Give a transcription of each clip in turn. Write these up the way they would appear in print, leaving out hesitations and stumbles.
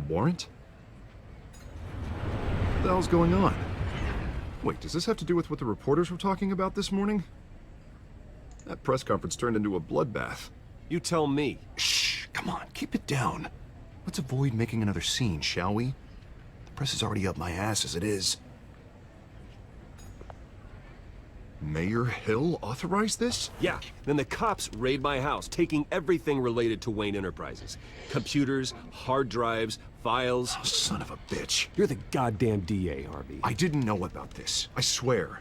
warrant? What the hell's going on? Wait, does this have to do with what the reporters were talking about this morning? That press conference turned into a bloodbath. You tell me. Shh, come on, keep it down. Let's avoid making another scene, shall we? The press is already up my ass as it is. Mayor Hill authorized this? Yeah, then the cops raid my house, taking everything related to Wayne Enterprises. Computers, hard drives, files. Oh, son of a bitch. You're the goddamn DA, Harvey. I didn't know about this, I swear.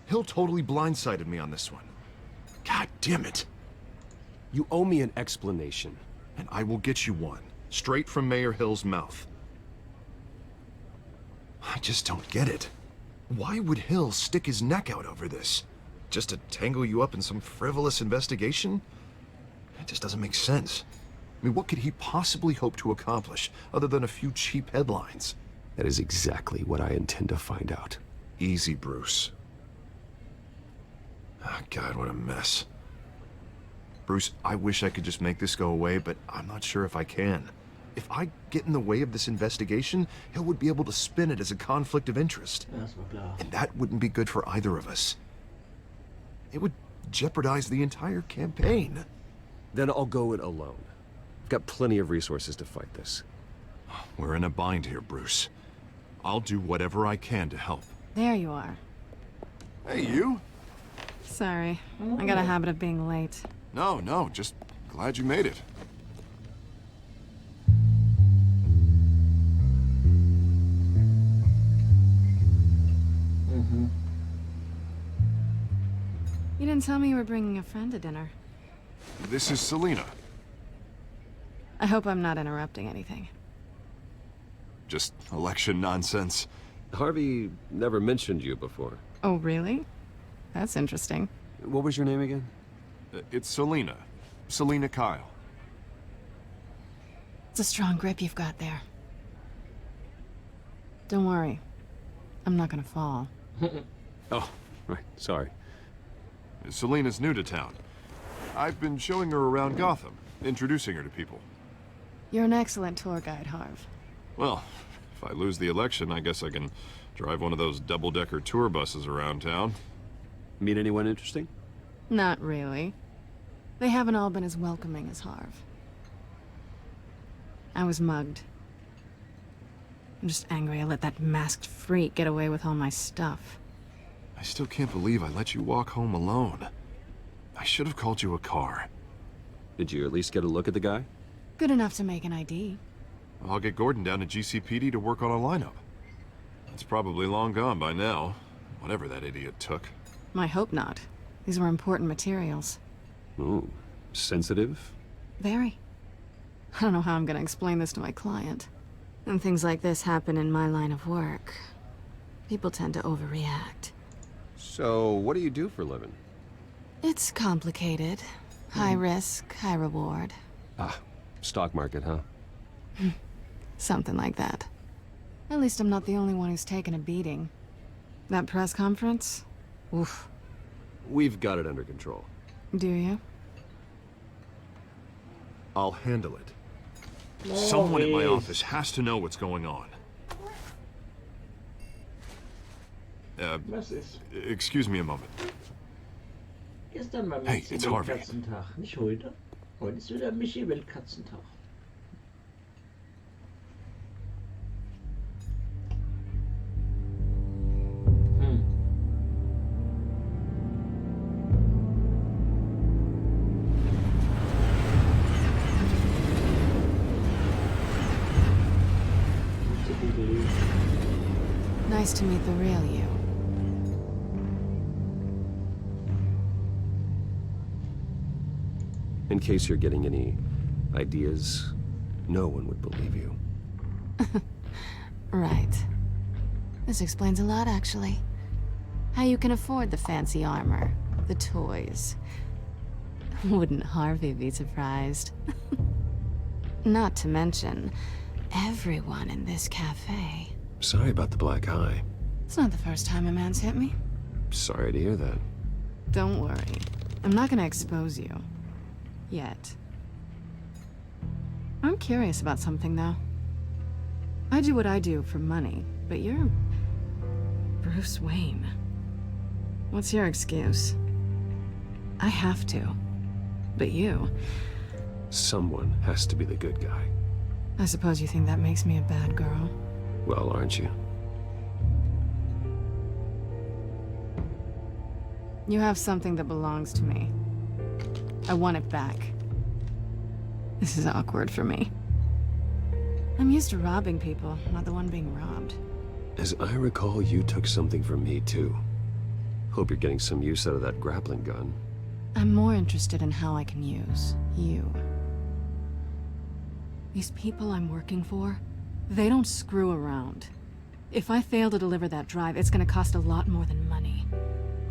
Hill totally blindsided me on this one. God damn it. You owe me an explanation. And I will get you one, straight from Mayor Hill's mouth. I just don't get it. Why would Hill stick his neck out over this? Just to tangle you up in some frivolous investigation? It just doesn't make sense. I mean, what could he possibly hope to accomplish other than a few cheap headlines? That is exactly what I intend to find out. Easy, Bruce. Oh, God, what a mess. Bruce, I wish I could just make this go away, but I'm not sure if I can. If I get in the way of this investigation, Hill would be able to spin it as a conflict of interest. Ja, das war klar. And that wouldn't be good for either of us. It would jeopardize the entire campaign. Then I'll go it alone. I've got plenty of resources to fight this. We're in a bind here, Bruce. I'll do whatever I can to help. There you are. Hey, you? Sorry, I got a habit of being late. No, just glad you made it. You didn't tell me you were bringing a friend to dinner. This is Selena. I hope I'm not interrupting anything. Just election nonsense. Harvey never mentioned you before. Oh, really? That's interesting. What was your name again? It's Selena. Selena Kyle. It's a strong grip you've got there. Don't worry. I'm not gonna fall. Oh, right, sorry. Selena's new to town. I've been showing her around Gotham, introducing her to people. You're an excellent tour guide, Harv. Well, if I lose the election, I guess I can drive one of those double-decker tour buses around town. Meet anyone interesting? Not really. They haven't all been as welcoming as Harv. I was mugged. I'm just angry I let that masked freak get away with all my stuff. I still can't believe I let you walk home alone. I should have called you a car. Did you at least get a look at the guy? Good enough to make an ID. I'll get Gordon down to GCPD to work on a lineup. It's probably long gone by now, whatever that idiot took. I hope not. These were important materials. Ooh, sensitive? Very. I don't know how I'm gonna explain this to my client. When things like this happen in my line of work, people tend to overreact. So, what do you do for a living? It's complicated. High risk, high reward. Ah, stock market, huh? Something like that. At least I'm not the only one who's taken a beating. That press conference? Oof. We've got it under control. Do you? I'll handle it. No Someone at my ways. office has to know what's going on. Was ist? Excuse me a moment. Gestern war Hey, Michi it's Harvey. Weltkatzentag, nicht heute. Heute ist wieder Michi Weltkatzentag. Nice to meet the real you. In case you're getting any ideas, no one would believe you. Right. This explains a lot, actually. How you can afford the fancy armor, the toys. Wouldn't Harvey be surprised? Not to mention, everyone in this cafe. Sorry about the black eye. It's not the first time a man's hit me. Sorry to hear that. Don't worry. I'm not gonna expose you. Yet. I'm curious about something, though. I do what I do for money, but you're Bruce Wayne. What's your excuse? I have to. But you... Someone has to be the good guy. I suppose you think that makes me a bad girl. Well, aren't you? You have something that belongs to me. I want it back. This is awkward for me. I'm used to robbing people, not the one being robbed. As I recall, you took something from me, too. Hope you're getting some use out of that grappling gun. I'm more interested in how I can use you. These people I'm working for, they don't screw around. If I fail to deliver that drive, it's gonna cost a lot more than money.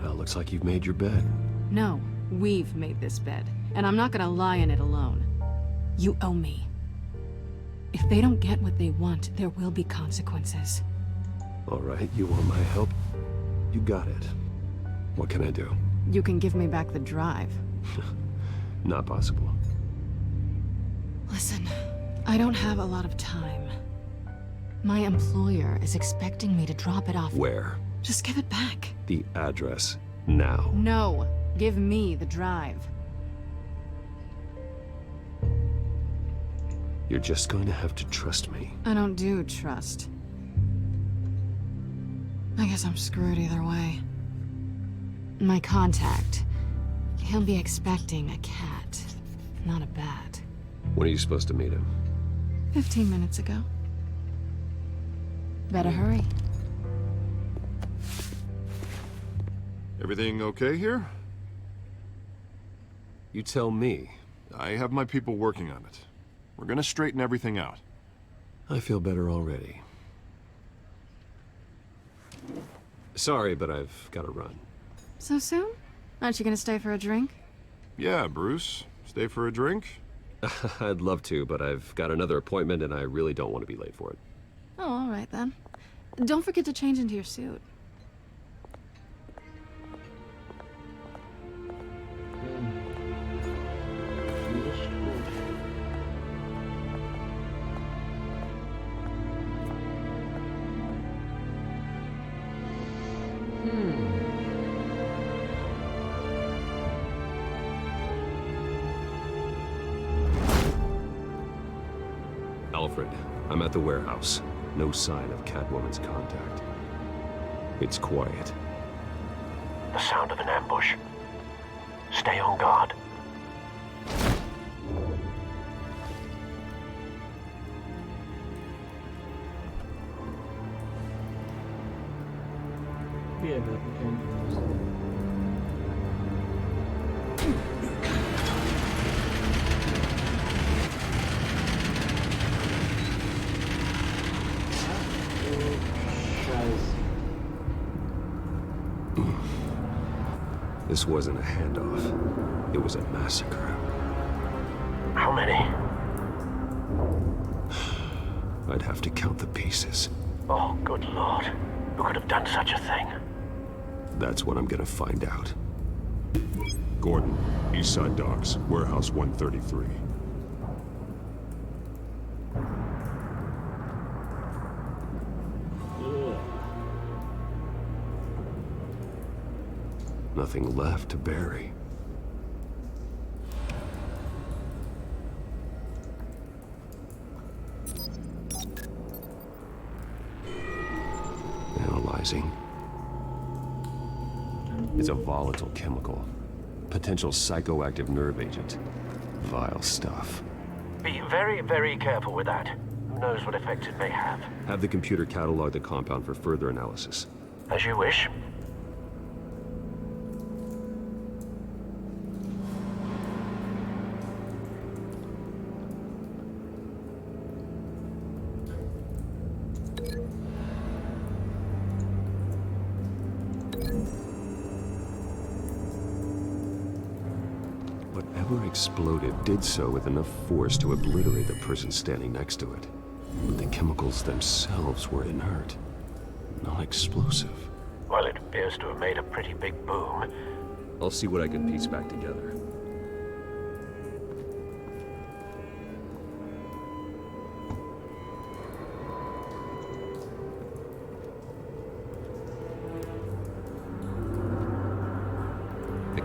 Well, looks like you've made your bed. No, we've made this bed, and I'm not gonna lie in it alone. You owe me. If they don't get what they want, there will be consequences. All right, you want my help? You got it. What can I do? You can give me back the drive. Not possible. Listen, I don't have a lot of time. My employer is expecting me to drop it off. Where? Just give it back. The address, now. No, give me the drive. You're just going to have to trust me. I don't do trust. I guess I'm screwed either way. My contact, he'll be expecting a cat, not a bat. When are you supposed to meet him? 15 minutes ago. Better hurry. Everything okay here? You tell me. I have my people working on it. We're gonna straighten everything out. I feel better already. Sorry, but I've got to run. So soon? Aren't you gonna stay for a drink? Yeah, Bruce. Stay for a drink? I'd love to, but I've got another appointment and I really don't want to be late for it. Oh, all right then. Don't forget to change into your suit. Nicht gut. Alfred, I'm at the warehouse. No sign of Catwoman's contact. It's quiet. The sound of an ambush. Stay on guard. Wir würden kämpfen müssen. Scheiße. This wasn't a handoff. It was a massacre. How many? I'd have to count the pieces. Oh, good lord. Who could have done such a thing? That's what I'm gonna find out. Gordon, Eastside Docks, Warehouse 133. Nothing left to bury. Analyzing. It's a volatile chemical. Potential psychoactive nerve agent. Vile stuff. Be very, very careful with that. Who knows what effect it may have. Have the computer catalog the compound for further analysis. As you wish. Whatever exploded did so with enough force to obliterate the person standing next to it. But the chemicals themselves were inert, non-explosive. Well, it appears to have made a pretty big boom. I'll see what I can piece back together.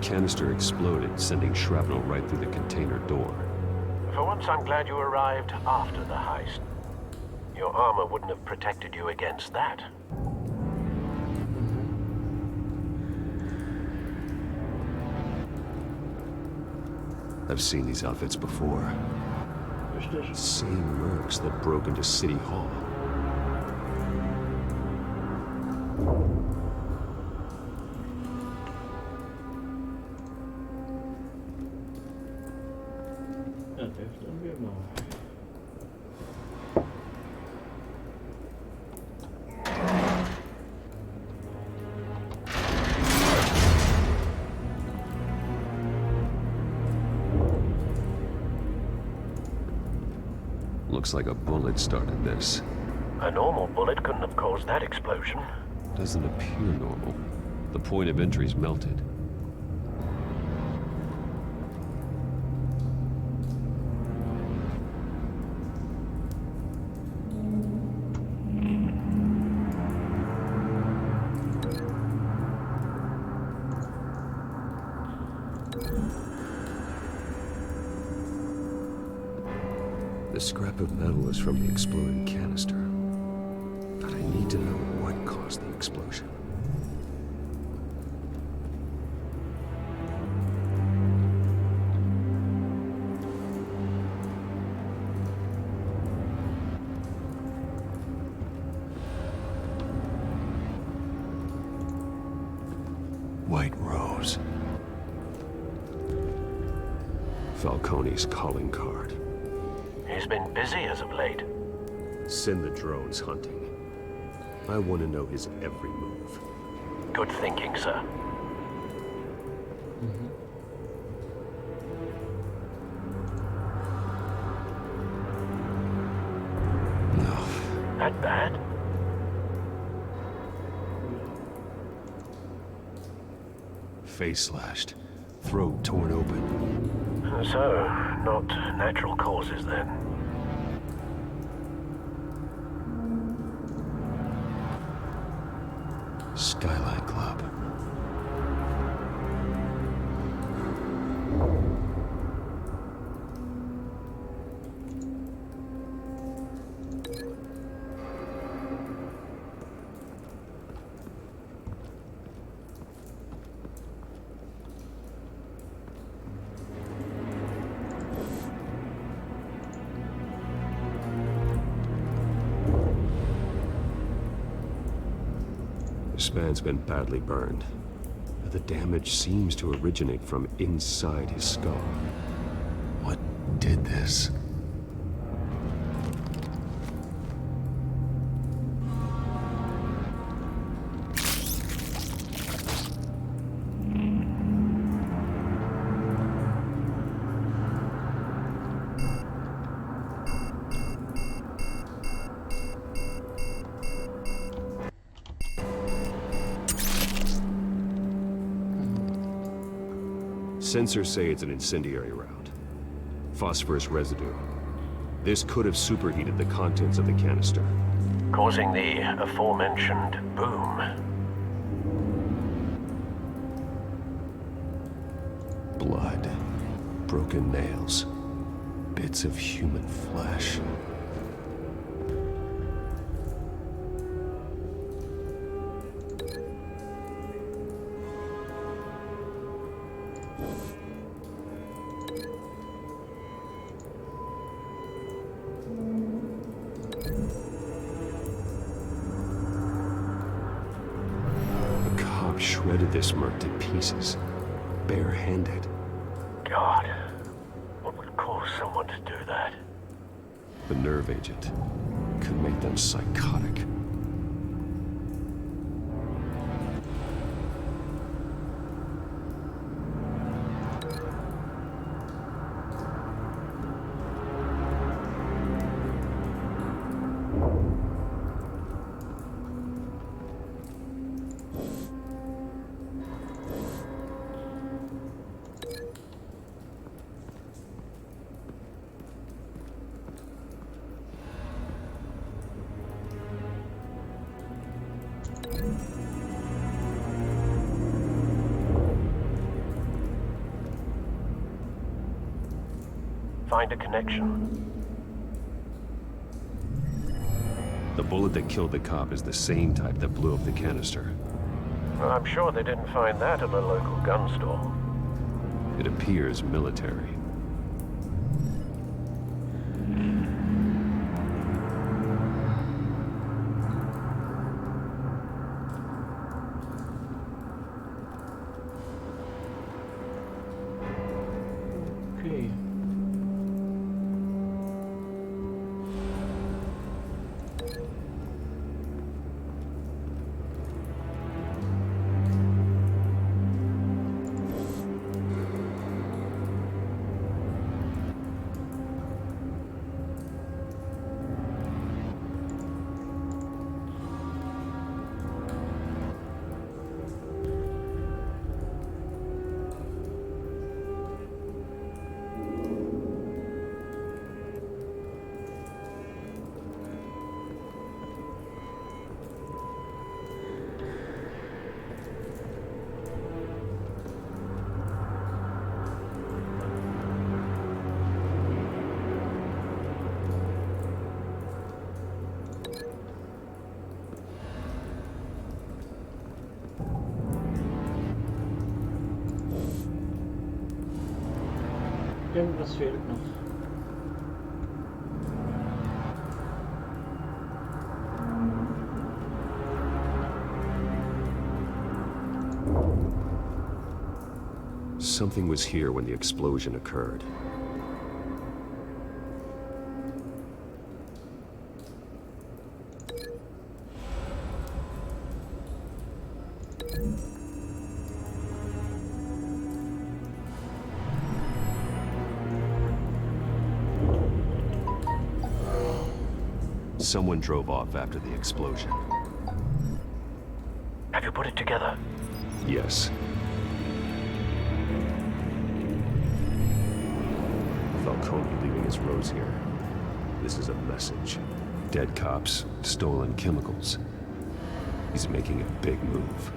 canister exploded, sending shrapnel right through the container door. For once, I'm glad you arrived after the heist. Your armor wouldn't have protected you against that. I've seen these outfits before. Richtig. Same mercs that broke into City Hall. Ja, das öffnen wir mal. Looks like a bullet started this. A normal bullet couldn't have caused that explosion. Doesn't appear normal. The point of entry's melted. The scrap of metal is from the exploded canister. But I need to know what caused the explosion. White Rose. Falcone's calling card. He's been busy as of late. Send the drones hunting. I want to know his every move. Good thinking, sir. No. That bad? Face slashed. Throat torn open. So, not natural causes then. Skyline Club. This man's been badly burned. The damage seems to originate from inside his skull. What did this? Sensors say it's an incendiary round. Phosphorus residue. This could have superheated the contents of the canister. Causing the aforementioned boom. Blood. Broken nails. Bits of human flesh. Shredded this merc to pieces, barehanded. God, what would cause someone to do that? The nerve agent could make them psychotic. find a connection. The bullet that killed the cop is the same type that blew up the canister. Well, I'm sure they didn't find that at a local gun store. It appears military. Okay. Irgendwas fehlt noch. Something was here when the explosion occurred. Someone drove off after the explosion. Have you put it together? Yes. Falcone leaving his rose here. This is a message. Dead cops, stolen chemicals. He's making a big move.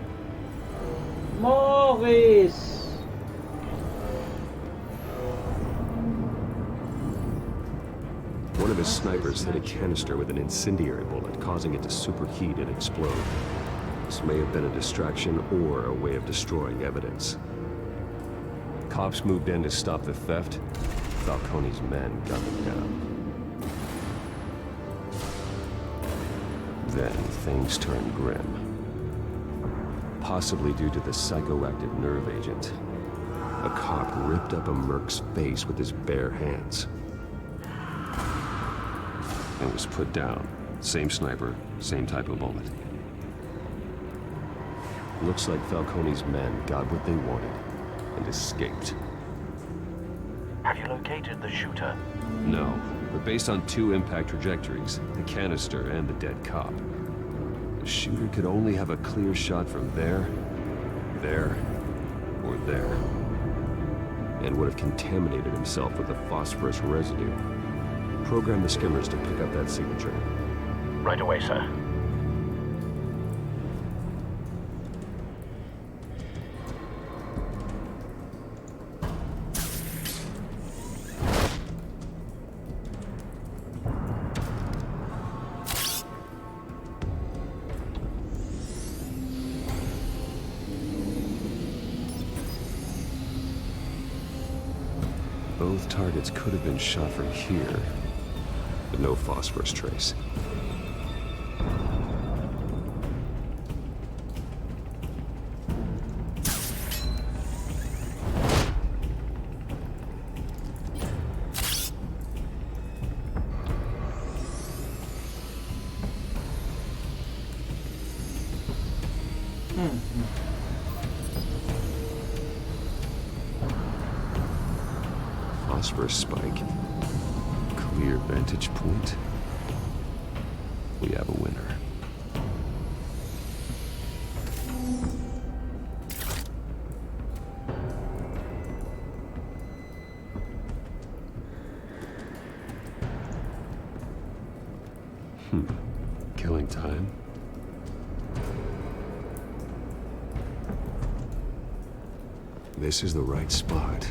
Morris! One of his snipers hit a canister with an incendiary bullet, causing it to superheat and explode. This may have been a distraction or a way of destroying evidence. Cops moved in to stop the theft. Falcone's men gunned them down. Then things turned grim. Possibly due to the psychoactive nerve agent. A cop ripped up a merc's face with his bare hands. And was put down. Same sniper, same type of bullet. Looks like Falcone's men got what they wanted and escaped. Have you located the shooter? No, but based on two impact trajectories, the canister and the dead cop, the shooter could only have a clear shot from there, or there, and would have contaminated himself with the phosphorus residue. Program the skimmers to pick up that signature. Right away, sir. Both targets could have been shot from here, but no phosphorus trace. Phosphorus spike. Clear vantage point. We have a winner. Killing time. This is the right spot.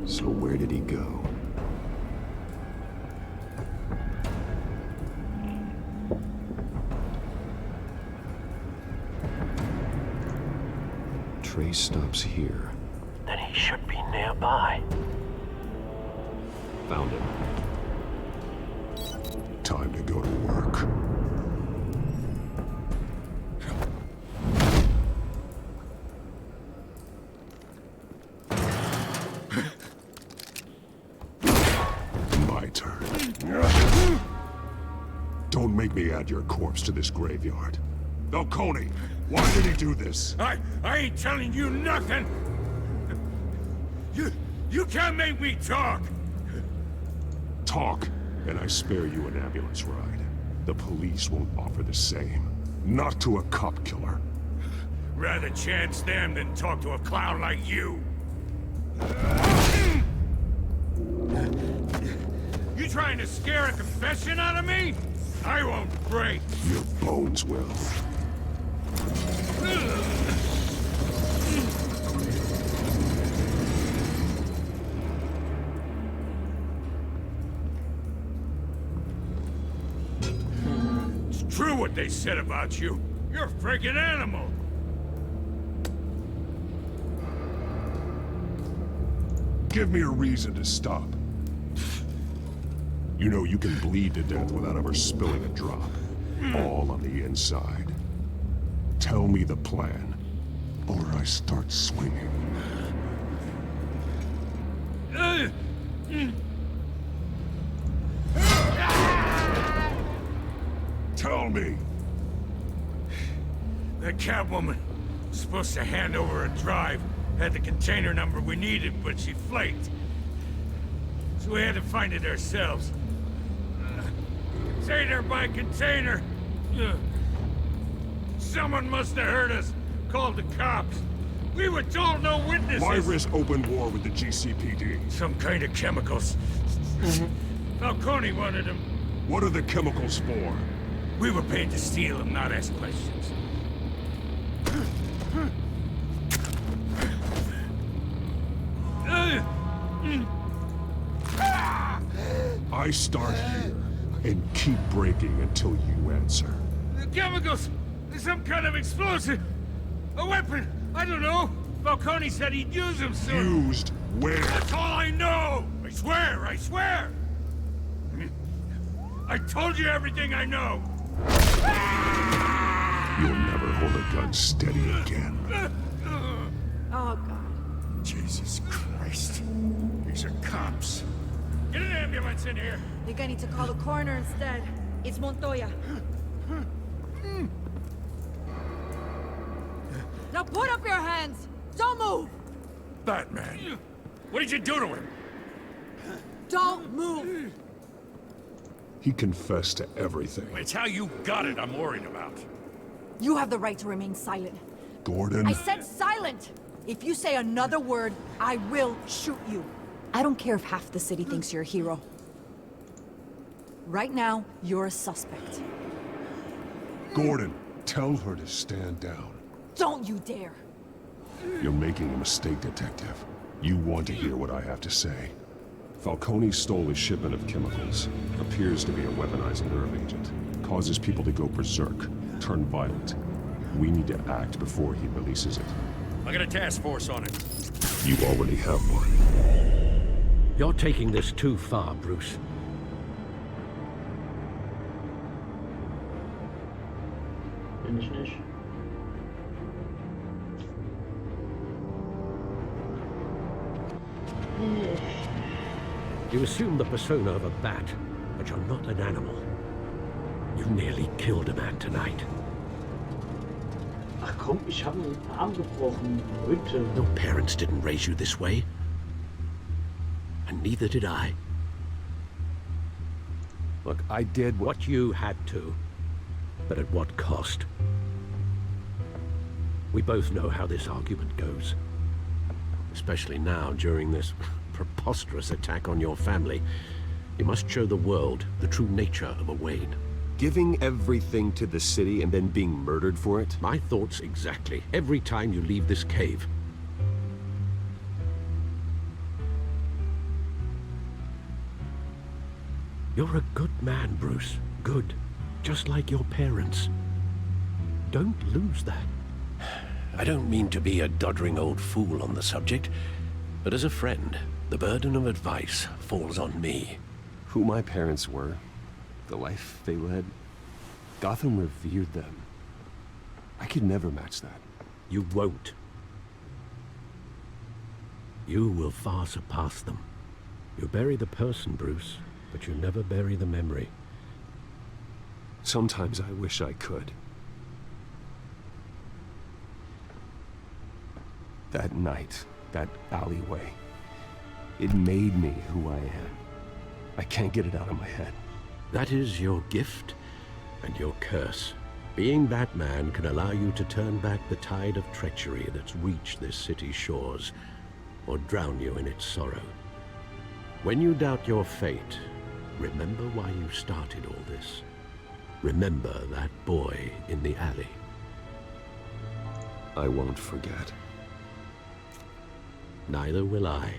So where did he go? trace stops here. Then he should be nearby. Found him. Time to go to work. My turn. Don't make me add your corpse to this graveyard. Falcone, why did he do this? I ain't telling you nothing! You can't make me talk! Talk, and I spare you an ambulance ride. The police won't offer the same. Not to a cop killer. Rather chance them than talk to a clown like you. You trying to scare a confession out of me? I won't break. Your bones will. It's true what they said about you. You're a freaking animal. Give me a reason to stop. You know you can bleed to death without ever spilling a drop. All on the inside. Tell me the plan, or I start swinging. Tell me! That Catwoman was supposed to hand over a drive. Had the container number we needed, but she flaked. So we had to find it ourselves. Container by container. Someone must have heard us. Called the cops. We were told no witnesses. Why risk open war with the GCPD? Some kind of chemicals. Falcone wanted them. What are the chemicals for? We were paid to steal them, not ask questions. I start here and keep breaking until you answer. The chemicals! Some kind of explosive! A weapon! I don't know! Falcone said he'd use them soon! Used where? That's all I know! I swear! I swear! I told you everything I know! You'll never hold a gun steady again. Oh, God. Jesus Christ. These are cops. Get an ambulance in here! I think I need to call the coroner instead. It's Montoya. Now put up your hands! Don't move! Batman! What did you do to him? Don't move! He confessed to everything. It's how you got it I'm worried about. You have the right to remain silent. Gordon? I said silent! If you say another word, I will shoot you. I don't care if half the city thinks you're a hero. Right now, you're a suspect. Gordon, tell her to stand down. Don't you dare! You're making a mistake, Detective. You want to hear what I have to say. Falcone stole a shipment of chemicals. Appears to be a weaponized nerve agent. Causes people to go berserk, turn violent. We need to act before he releases it. I got a task force on it. You already have one. You're taking this too far, Bruce. Bin ich nicht. You assume the persona of a bat, but you're not an animal. You nearly killed a man tonight. Ach komm, ich habe einen Arm gebrochen. Heute. Your parents didn't raise you this way. And neither did I. Look, I did What you had to, but at what cost? We both know how this argument goes. Especially now, during this preposterous attack on your family. You must show the world the true nature of a Wayne. Giving everything to the city and then being murdered for it? My thoughts exactly. Every time you leave this cave. You're a good man, Bruce. Good. Just like your parents. Don't lose that. I don't mean to be a doddering old fool on the subject, but as a friend, the burden of advice falls on me. Who my parents were, the life they led, Gotham revered them. I could never match that. You won't. You will far surpass them. You bury the person, Bruce, but you never bury the memory. Sometimes I wish I could. That night, that alleyway, it made me who I am. I can't get it out of my head. That is your gift and your curse. Being Batman can allow you to turn back the tide of treachery that's reached this city's shores, or drown you in its sorrow. When you doubt your fate, remember why you started all this. Remember that boy in the alley. I won't forget. Neither will I.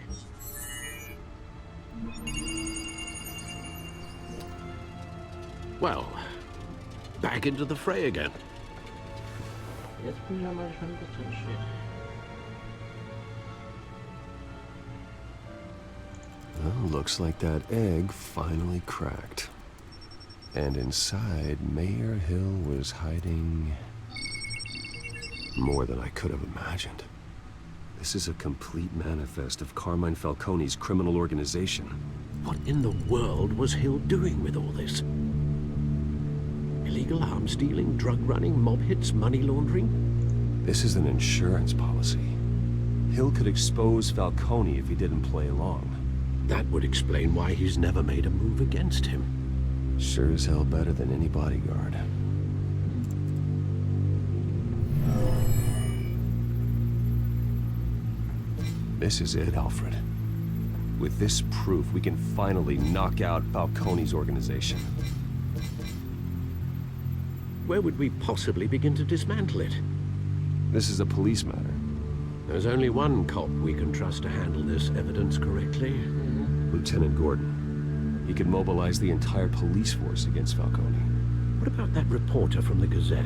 Well, back into the fray again. Jetzt bin ich ja mal gespannt, was drin steht. Well, looks like that egg finally cracked. And inside, Mayor Hill was hiding more than I could have imagined. This is a complete manifest of Carmine Falcone's criminal organization. What in the world was Hill doing with all this? Illegal arms dealing, drug running, mob hits, money laundering? This is an insurance policy. Hill could expose Falcone if he didn't play along. That would explain why he's never made a move against him. Sure as hell better than any bodyguard. This is it, Alfred. With this proof, we can finally knock out Falcone's organization. Where would we possibly begin to dismantle it? This is a police matter. There's only one cop we can trust to handle this evidence correctly. Lieutenant Gordon. He could mobilize the entire police force against Falcone. What about that reporter from the Gazette?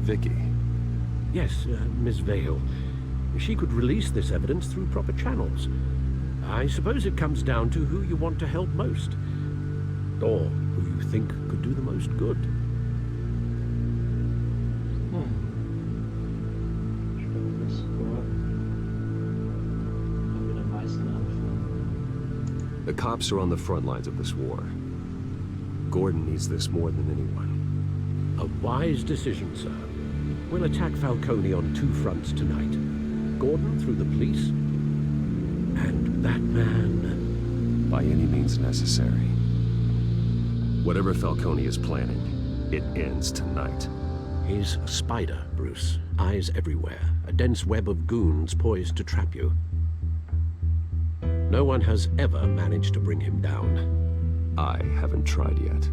Vicky. Yes, Miss Vale. She could release this evidence through proper channels. I suppose it comes down to who you want to help most. Or who you think could do the most good. The cops are on the front lines of this war. Gordon needs this more than anyone. A wise decision, sir. We'll attack Falcone on two fronts tonight. Gordon through the police, and Batman... by any means necessary. Whatever Falcone is planning, it ends tonight. He's a spider, Bruce. Eyes everywhere. A dense web of goons poised to trap you. No one has ever managed to bring him down. I haven't tried yet.